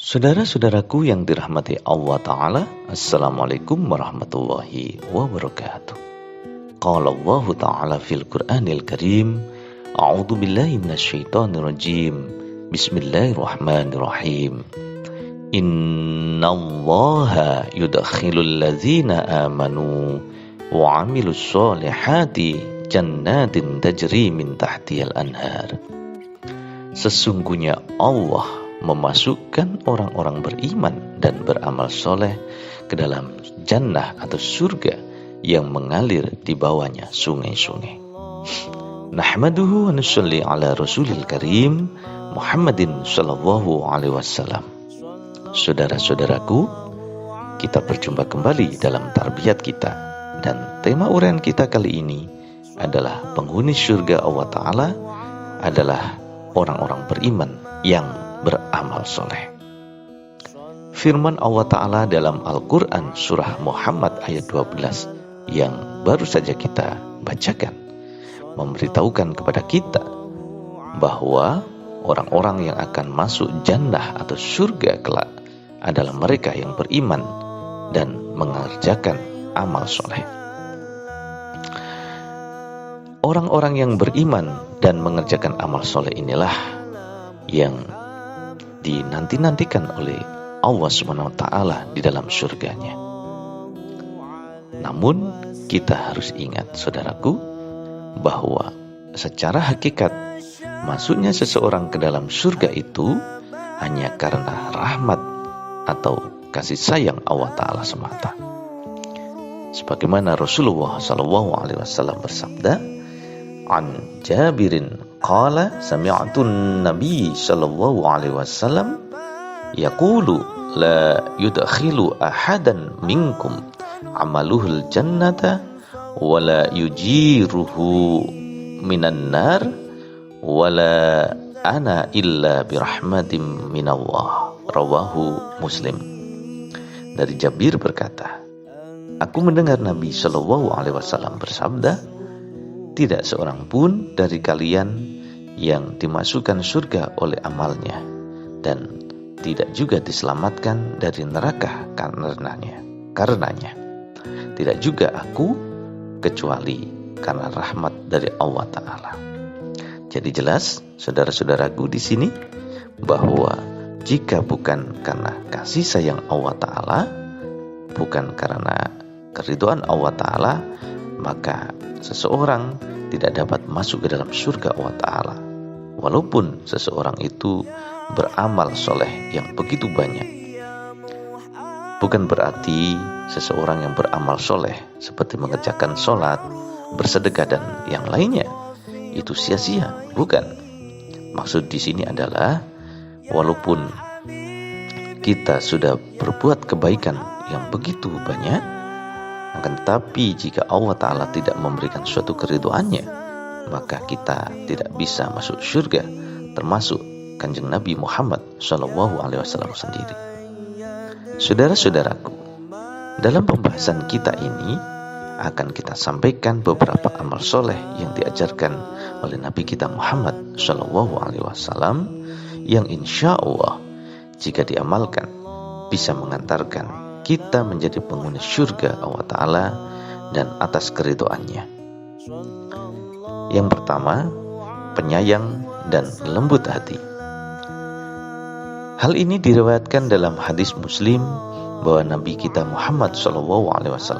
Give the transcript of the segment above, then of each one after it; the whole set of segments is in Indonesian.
Saudara-saudaraku yang dirahmati Allah Ta'ala, Assalamualaikum warahmatullahi wabarakatuh. Qala Allah Ta'ala fil Qur'anil Karim, A'udhu billahi minasyaitonir rajim, Bismillahirrahmanirrahim. Inna Allaha yudkhilul ladzina amanu wa amilus solihati jannatin tajri min tahtiyal anhar. Sesungguhnya Allah memasukkan orang-orang beriman dan beramal soleh ke dalam jannah atau surga yang mengalir di bawahnya sungai-sungai. Nahmaduhu wa nusalli ala rasulil karim Muhammadin sallallahu alaihi wasallam. Saudara-saudaraku, kita berjumpa kembali dalam tarbiyat kita, dan tema uraian kita kali ini adalah penghuni surga Allah Ta'ala adalah orang-orang beriman yang beramal soleh. Firman Allah Ta'ala dalam Al-Quran surah Muhammad ayat 12 yang baru saja kita bacakan memberitahukan kepada kita bahwa orang-orang yang akan masuk jannah atau surga kelak adalah mereka yang beriman dan mengerjakan amal soleh. Orang-orang yang beriman dan mengerjakan amal soleh inilah yang dinanti-nantikan oleh Allah SWT di dalam surganya. Namun kita harus ingat, saudaraku, bahwa secara hakikat masuknya seseorang ke dalam surga itu hanya karena rahmat atau kasih sayang Allah Ta'ala semata. Sebagaimana Rasulullah SAW bersabda, An Jabirin qala sami'atun Nabi sallallahu alaihi wasallam yaqulu la yudkhilu ahadan minkum amaluhul jannata wa la yujiruhu minan nar wa la ana illa birahmatin minallah. Rawahu Muslim. Dari Jabir berkata, aku mendengar Nabi sallallahu alaihi wasallam bersabda, tidak seorang pun dari kalian yang dimasukkan surga oleh amalnya dan tidak juga diselamatkan dari neraka karenanya. Tidak juga aku kecuali karena rahmat dari Allah Ta'ala. Jadi jelas, saudara-saudaraku di sini, bahwa jika bukan karena kasih sayang Allah Ta'ala, bukan karena keridhaan Allah Ta'ala, maka seseorang tidak dapat masuk ke dalam surga Allah Ta'ala, walaupun seseorang itu beramal soleh yang begitu banyak. Bukan berarti seseorang yang beramal soleh seperti mengerjakan sholat, bersedekah dan yang lainnya itu sia-sia, bukan. Maksud di sini adalah walaupun kita sudah berbuat kebaikan yang begitu banyak, akan tetapi jika Allah Ta'ala tidak memberikan suatu keridhaannya, maka kita tidak bisa masuk surga, termasuk Kanjeng Nabi Muhammad SAW sendiri. Saudara-saudaraku, dalam pembahasan kita ini akan kita sampaikan beberapa amal soleh yang diajarkan oleh Nabi kita Muhammad SAW yang insya Allah jika diamalkan bisa mengantarkan kita menjadi penghuni surga Allah Ta'ala dan atas keridhaannya. Yang pertama, penyayang dan lembut hati. Hal ini diriwayatkan dalam hadis Muslim bahwa Nabi kita Muhammad SAW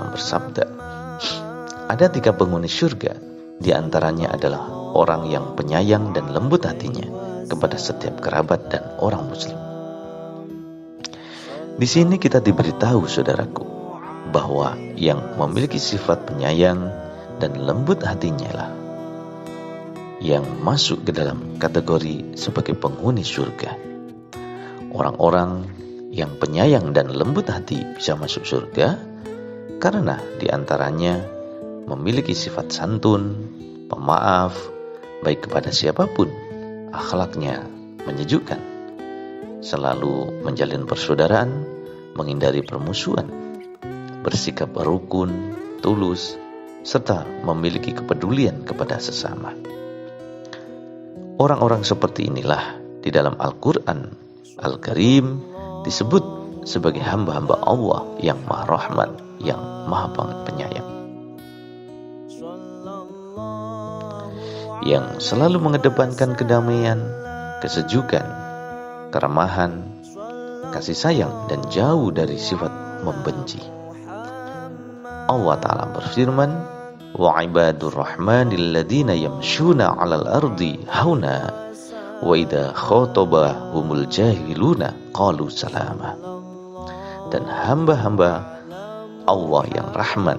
bersabda, ada 3 penghuni surga, di antaranya adalah orang yang penyayang dan lembut hatinya kepada setiap kerabat dan orang muslim. Di sini kita diberitahu, saudaraku, bahwa yang memiliki sifat penyayang dan lembut hatinya lah yang masuk ke dalam kategori sebagai penghuni surga. Orang-orang yang penyayang dan lembut hati bisa masuk surga karena diantaranya memiliki sifat santun, pemaaf, baik kepada siapapun, akhlaknya menyejukkan, selalu menjalin persaudaraan, menghindari permusuhan, bersikap rukun, tulus, serta memiliki kepedulian kepada sesama. Orang-orang seperti inilah di dalam Al-Quran Al-Karim disebut sebagai hamba-hamba Allah yang Maha Rahman, yang Maha Penyayang, yang selalu mengedepankan kedamaian, kesejukan, keramahan, kasih sayang, dan jauh dari sifat membenci. Allah Ta'ala berfirman, wa ibadur rahmanil ladina yamshuna 'alal ardi hauna wa idza khatabahumul jahiluna qalu salama. Dan hamba-hamba Allah yang Rahman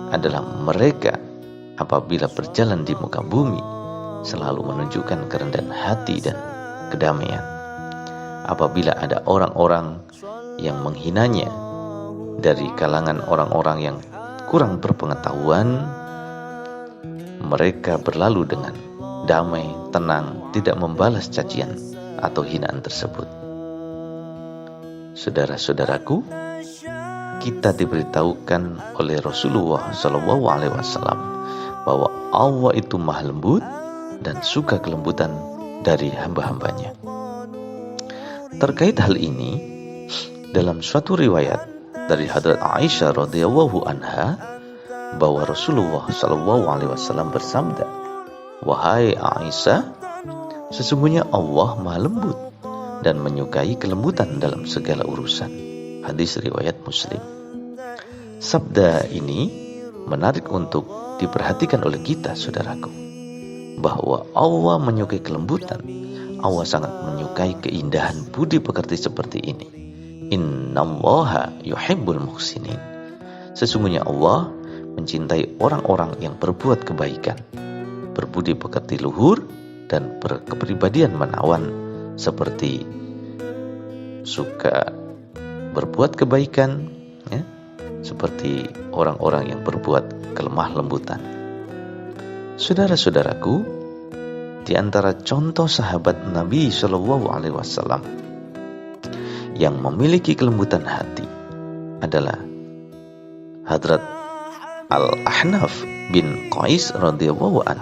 adalah mereka apabila berjalan di muka bumi selalu menunjukkan kerendahan hati dan kedamaian. Apabila ada orang-orang yang menghinanya dari kalangan orang-orang yang kurang berpengetahuan, mereka berlalu dengan damai, tenang, tidak membalas cacian atau hinaan tersebut. Saudara-saudaraku, kita diberitahukan oleh Rasulullah SAW bahwa Allah itu maha lembut dan suka kelembutan dari hamba-hambanya. Terkait hal ini, dalam suatu riwayat dari Hadrat Aisyah radhiyallahu anha bahwa Rasulullah SAW bersabda, "Wahai Aisyah, sesungguhnya Allah maha lembut dan menyukai kelembutan dalam segala urusan." Hadis riwayat Muslim. Sabda ini menarik untuk diperhatikan oleh kita, saudaraku, bahwa Allah menyukai kelembutan. Allah sangat menyukai keindahan budi pekerti seperti ini. Innallaha yuhibbul muhsinin. Sesungguhnya Allah mencintai orang-orang yang berbuat kebaikan, berbudi pekerti luhur, dan berkepribadian menawan, seperti suka berbuat kebaikan, ya, seperti orang-orang yang berbuat kelemah lembutan. Saudara-saudaraku, di antara contoh sahabat Nabi SAW yang memiliki kelembutan hati adalah Hadrat Al-Ahnaf bin Qais radhiyallahu an.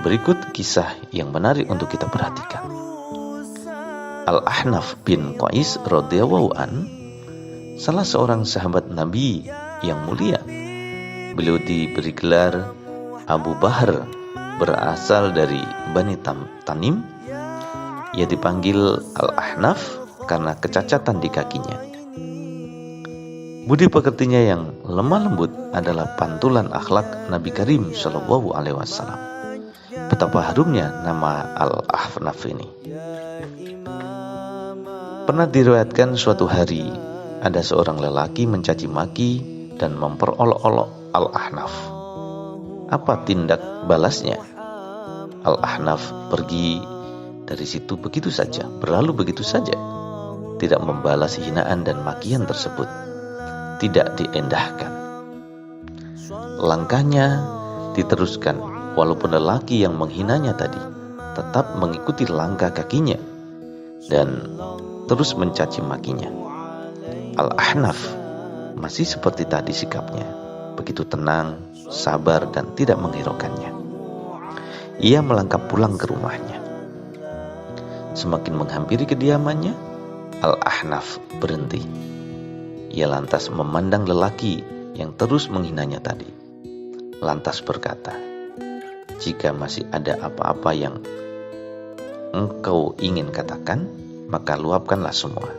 Berikut kisah yang menarik untuk kita perhatikan. Al-Ahnaf bin Qais radhiyallahu an, salah seorang sahabat Nabi yang mulia. Beliau diberi gelar Abu Bahr, berasal dari Bani Tanim. Ia dipanggil Al-Ahnaf karena kecacatan di kakinya. Budi pekertinya yang lemah lembut adalah pantulan akhlak Nabi Karim SAW. Betapa harumnya nama Al-Ahnaf ini. Pernah diriwayatkan suatu hari ada seorang lelaki mencaci maki dan memperolok-olok Al-Ahnaf. Apa tindak balasnya? Al-Ahnaf pergi dari situ begitu saja, berlalu begitu saja, tidak membalas hinaan dan makian tersebut, tidak diendahkan. Langkahnya diteruskan, walaupun lelaki yang menghinanya tadi tetap mengikuti langkah kakinya dan terus mencaci makinya. Al-Ahnaf masih seperti tadi sikapnya, begitu tenang, sabar, dan tidak menghiraukannya. Ia melangkah pulang ke rumahnya. Semakin menghampiri kediamannya, Al-Ahnaf berhenti. Ia lantas memandang lelaki yang terus menghinanya tadi. Lantas berkata, "Jika masih ada apa-apa yang engkau ingin katakan, maka luapkanlah semua,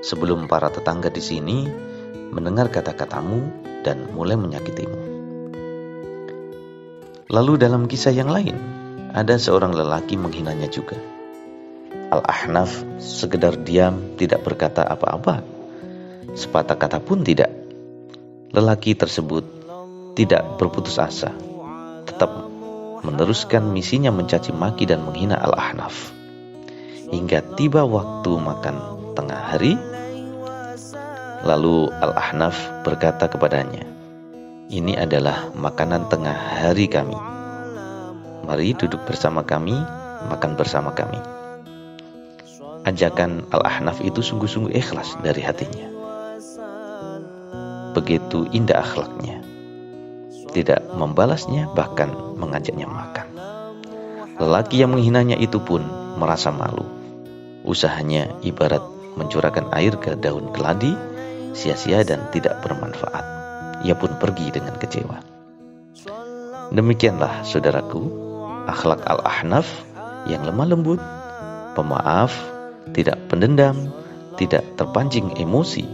sebelum para tetangga di sini mendengar kata-katamu dan mulai menyakitimu." Lalu dalam kisah yang lain, ada seorang lelaki menghinanya juga. Al-Ahnaf sekedar diam, tidak berkata apa-apa, sepatah kata pun tidak. Lelaki tersebut tidak berputus asa, tetap meneruskan misinya mencaci maki dan menghina Al-Ahnaf. Hingga tiba waktu makan tengah hari, lalu Al-Ahnaf berkata kepadanya, "Ini adalah makanan tengah hari kami. Mari duduk bersama kami, makan bersama kami." Ajakan Al-Ahnaf itu sungguh-sungguh ikhlas dari hatinya. Begitu indah akhlaknya, tidak membalasnya, bahkan mengajaknya makan. Lelaki yang menghinanya itu pun merasa malu. usahanya ibarat mencurahkan air ke daun keladi, sia-sia dan tidak bermanfaat. Ia pun pergi dengan kecewa. Demikianlah saudaraku, akhlak Al-Ahnaf yang lemah lembut, pemaaf, tidak pendendam, tidak terpancing emosi,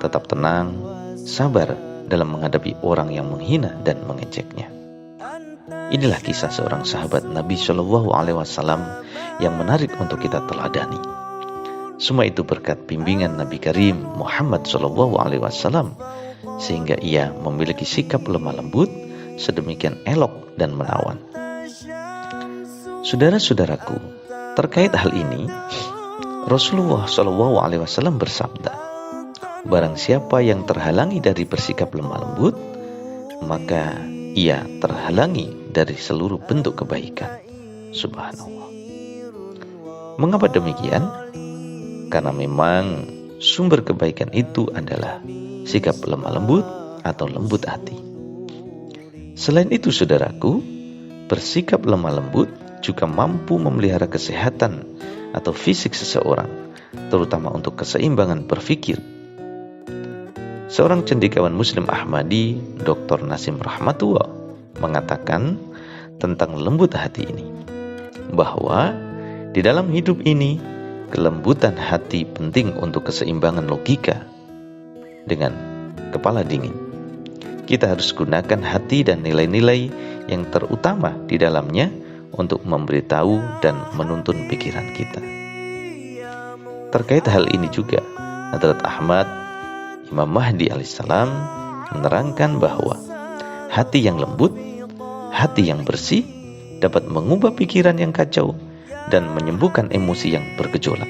tetap tenang, sabar dalam menghadapi orang yang menghina dan mengejeknya. Inilah kisah seorang sahabat Nabi Shallallahu Alaihi Wasallam yang menarik untuk kita teladani. Semua itu berkat bimbingan Nabi Karim Muhammad Shallallahu Alaihi Wasallam, sehingga ia memiliki sikap lemah lembut sedemikian elok dan menawan. Saudara-saudaraku, terkait hal ini, Rasulullah Shallallahu Alaihi Wasallam bersabda, barang siapa yang terhalangi dari bersikap lemah lembut, maka ia terhalangi dari seluruh bentuk kebaikan. Subhanallah. Mengapa demikian? Karena memang sumber kebaikan itu adalah sikap lemah lembut atau lembut hati. Selain itu saudaraku, bersikap lemah lembut juga mampu memelihara kesehatan atau fisik seseorang, terutama untuk keseimbangan berpikir. Seorang cendekiawan Muslim Ahmadi, Dr. Nasim Rahmatullah, mengatakan tentang lembut hati ini, bahwa di dalam hidup ini, kelembutan hati penting untuk keseimbangan logika. Dengan kepala dingin, kita harus gunakan hati dan nilai-nilai yang terutama di dalamnya untuk memberitahu dan menuntun pikiran kita. Terkait hal ini juga, Hadrat Ahmad Imam Mahdi alaihissalam menerangkan bahwa hati yang lembut, hati yang bersih dapat mengubah pikiran yang kacau dan menyembuhkan emosi yang bergejolak.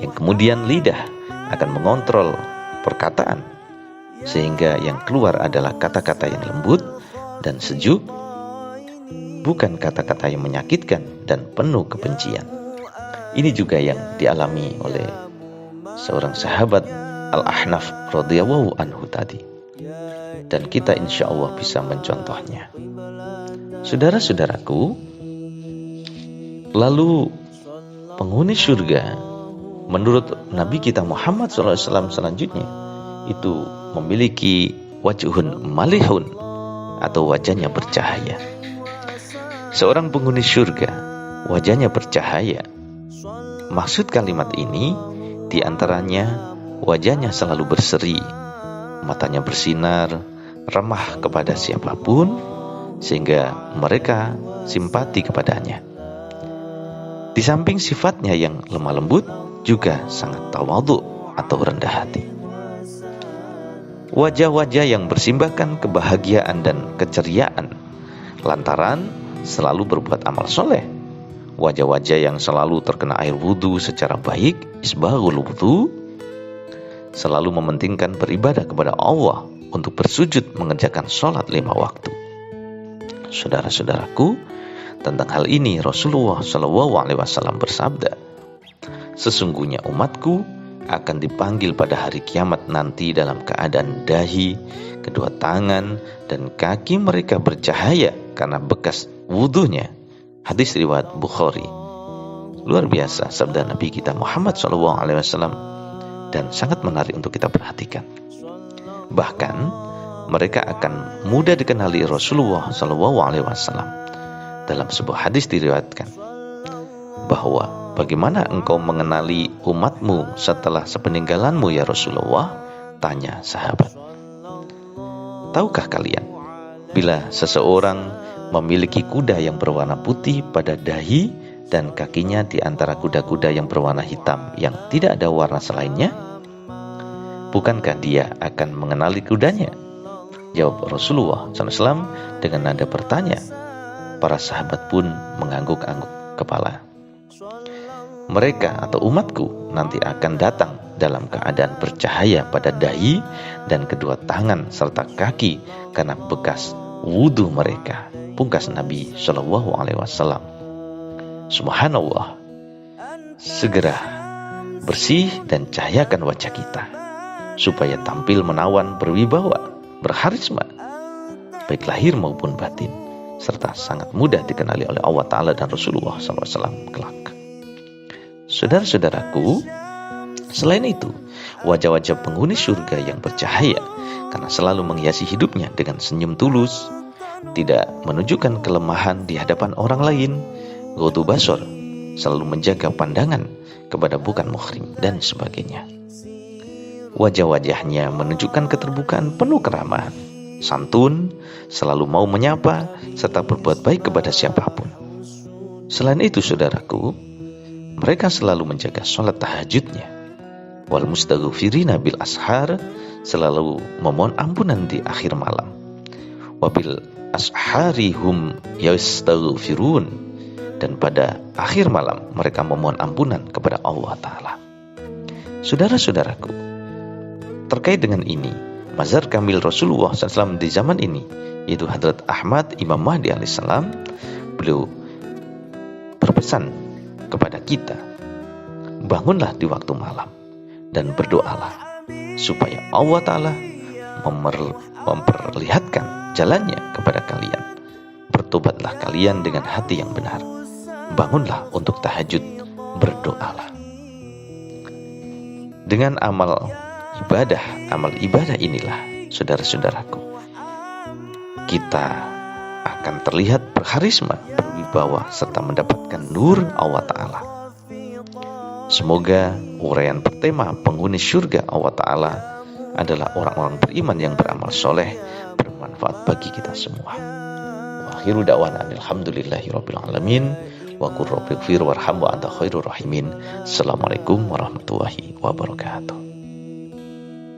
Yang kemudian lidah akan mengontrol perkataan, sehingga yang keluar adalah kata-kata yang lembut dan sejuk, bukan kata-kata yang menyakitkan dan penuh kebencian. Ini juga yang dialami oleh seorang sahabat Al-Ahnaf radhiyallahu anhu tadi. Dan kita insya Allah bisa mencontohnya. Saudara-saudaraku, lalu penghuni surga menurut Nabi kita Muhammad SAW selanjutnya itu memiliki wajhun malihun atau wajahnya bercahaya. Seorang penghuni surga wajahnya bercahaya. Maksud kalimat ini diantaranya wajahnya selalu berseri, matanya bersinar, ramah kepada siapapun, sehingga mereka simpati kepadanya. Di samping sifatnya yang lemah lembut, juga sangat tawadhu atau rendah hati. Wajah-wajah yang bersimbahkan kebahagiaan dan keceriaan lantaran selalu berbuat amal soleh. Wajah-wajah yang selalu terkena air wudhu secara baik, isbaghul wudhu, selalu mementingkan beribadah kepada Allah untuk bersujud mengerjakan sholat 5 waktu. Saudara-saudaraku, tentang hal ini Rasulullah SAW bersabda, sesungguhnya umatku akan dipanggil pada hari kiamat nanti dalam keadaan dahi, kedua tangan, dan kaki mereka bercahaya karena bekas wudhunya. Hadis riwayat Bukhari. Luar biasa sabda Nabi kita Muhammad SAW, dan sangat menarik untuk kita perhatikan. Bahkan mereka akan mudah dikenali Rasulullah SAW. Dalam sebuah hadis diriwayatkan bahwa bagaimana engkau mengenali umatmu setelah sepeninggalanmu ya Rasulullah? Tanya sahabat. Tahukah kalian, bila seseorang memiliki kuda yang berwarna putih pada dahi dan kakinya di antara kuda-kuda yang berwarna hitam yang tidak ada warna selainnya, bukankah dia akan mengenali kudanya? Jawab Rasulullah SAW dengan nada bertanya. Para sahabat pun mengangguk-angguk kepala. Mereka atau umatku nanti akan datang dalam keadaan bercahaya pada dahi dan kedua tangan serta kaki karena bekas wudhu mereka. Pungkas Nabi SAW. Subhanallah. Segera bersih dan cahayakan wajah kita supaya tampil menawan, berwibawa, berharisma, baik lahir maupun batin, serta sangat mudah dikenali oleh Allah Ta'ala dan Rasulullah SAW kelak. Saudara-saudaraku, selain itu, wajah-wajah penghuni surga yang bercahaya karena selalu menghiasi hidupnya dengan senyum tulus, tidak menunjukkan kelemahan di hadapan orang lain, ghaddu basar, selalu menjaga pandangan kepada bukan muhrim, dan sebagainya. Wajah-wajahnya menunjukkan keterbukaan penuh keramahan, santun, selalu mau menyapa, serta berbuat baik kepada siapapun. Selain itu, saudaraku, mereka selalu menjaga sholat tahajudnya. Wal mustaghfirina bil ashar, selalu memohon ampunan di akhir malam. Wabil ashari hum yastaghfirun, dan pada akhir malam mereka memohon ampunan kepada Allah Ta'ala. Saudara-saudaraku, terkait dengan ini, mazhar kamil Rasulullah SAW di zaman ini, yaitu Hadrat Ahmad Imam Mahdi alaihissalam, beliau berpesan kepada kita, bangunlah di waktu malam dan berdoalah supaya Allah Ta'ala memperlihatkan jalannya kepada kalian. Bertobatlah kalian dengan hati yang benar. Bangunlah untuk tahajud, berdoalah. Dengan amal ibadah inilah, saudara-saudaraku, kita akan terlihat berharisma, berwibawa, serta mendapatkan nur Allah Ta'ala. Semoga uraian bertema penghuni surga Allah Ta'ala adalah orang-orang beriman yang beramal soleh, bermanfaat bagi kita semua. Wa akhiru da'wana alhamdulillahi rabbil alamin, wa qur rabbighfir warham wa anta khairur rahimin. Assalamualaikum warahmatullahi wabarakatuh.